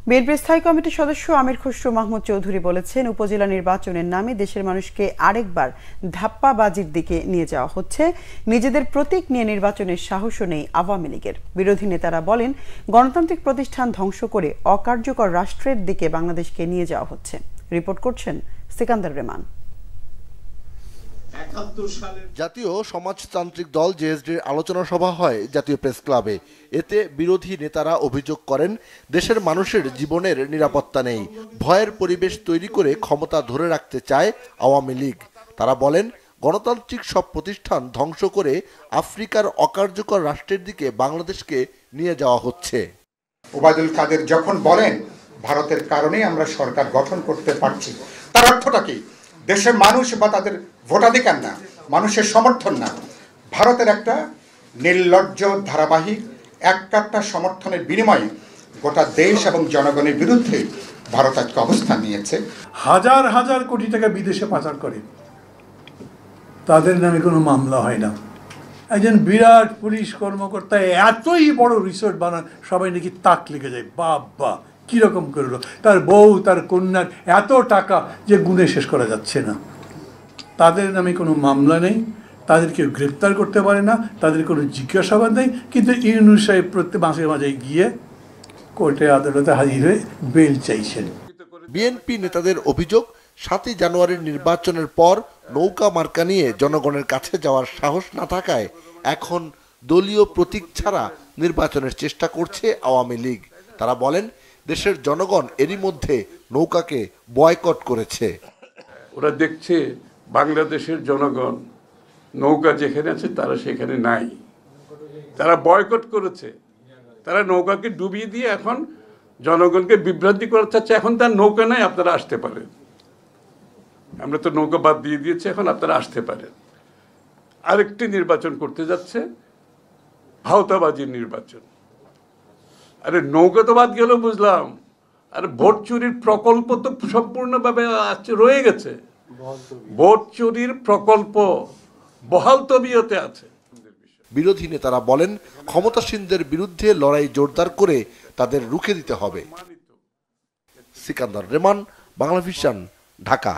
বিএনপির স্থায়ী কমিটির সদস্য আমির খসরু মাহমুদ চৌধুরী বলেছেন, উপজেলা নির্বাচনের নামে দেশের মানুষকে আরেকবার ধাপ্পাবাজির দিকে নিয়ে যাওয়া হচ্ছে। নিজেদের প্রতীক নিয়ে নির্বাচনের সাহসও নেই আওয়ামী লীগের। বিরোধী নেতারা বলেন, গণতান্ত্রিক প্রতিষ্ঠান ধ্বংস করে অকার্যকর রাষ্ট্রের দিকে বাংলাদেশকে নিয়ে যাওয়া হচ্ছে। রিপোর্ট করছেন সিকান্দার রেমান। জাতীয় সমাজতান্ত্রিক দল জেএসডির আলোচনা সভা হয় জাতীয় প্রেস ক্লাবে। এতে বিরোধী নেতারা অভিযোগ করেন, দেশের মানুষের জীবনের নিরাপত্তা নেই। ভয়ের পরিবেশ তৈরি করে ক্ষমতা ধরে রাখতে চায় আওয়ামী লীগ। তারা বলেন, গণতান্ত্রিক সব প্রতিষ্ঠান ধ্বংস করে আফ্রিকার অকার্যকর রাষ্ট্রের দিকে বাংলাদেশকে নিয়ে যাওয়া হচ্ছে। ওবায়দুল কাদের যখন বলেন ভারতের কারণেই আমরা সরকার গঠন করতে পারছি, তার অর্থটা কি? দেশের মানুষ বা তাদের ভোটাধিকার না, মানুষের সমর্থন না, ভারতের একটা নির্লজ্জ ধারাবাহিক একটা সমর্থনের বিনিময়ে গোটা দেশ এবং জনগণের বিরুদ্ধে ভারত একটা অবস্থান নিয়েছে। হাজার হাজার কোটি টাকা বিদেশে পাচার করে, তাদের নামে কোনো মামলা হয় না। একজন বিরাট পুলিশ কর্মকর্তা এতই বড় রিসোর্ট বানান, সবাই নাকি তাক লেগে যায়, বাবা কিরকম করলো, তার বউ তার কন্যার এত টাকা যে গুণে শেষ করা যাচ্ছে না। তাদের নামে কোনো মামলা নেই, তাদেরকে গ্রেপ্তার করতে পারে না, তাদের কোনো জিজ্ঞাসাবাদ নেই, কিন্তু ইউনূস সাহেব প্রত্যেক মাঝে মাঝে গিয়ে কোর্টে আদালতে হাজির হয়ে বেল চাইছেন। বিএনপি নেতাদের অভিযোগ, ৭ই জানুয়ারির নির্বাচনের পর নৌকা মার্কা নিয়ে জনগণের কাছে যাওয়ার সাহস না থাকায় এখন দলীয় প্রতীক ছাড়া নির্বাচনের চেষ্টা করছে আওয়ামী লীগ। তারা বলেন, দেশের জনগণ এরই মধ্যে নৌকাকে বয়কট করেছে। ওরা দেখছে বাংলাদেশের জনগণ নৌকা যেখানে আছে তারা সেখানে নাই, তারা বয়কট করেছে। তারা নৌকাকে ডুবিয়ে দিয়ে এখন জনগণকে বিভ্রান্তি করা চাচ্ছে। এখন তার নৌকা নাই, আপনারা আসতে পারেন, আমরা তো নৌকা বাদ দিয়ে দিয়েছি, এখন আপনারা আসতে পারেন। আরেকটি নির্বাচন করতে যাচ্ছে, ভাওতাবাজির নির্বাচন। আরে নৌকা তো বাদ গেল বুঝলাম, আর ভোট চুরির প্রকল্প তো সম্পূর্ণভাবে রয়ে গেছে। ভোট চুরির প্রকল্প বহাল তবিয়তে আছে। বিরোধী নেতারা বলেন, ক্ষমতাসীনদের বিরুদ্ধে লড়াই জোরদার করে তাদের রুখে দিতে হবে। সিকান্দার রেমান, বাংলাভিশন, ঢাকা।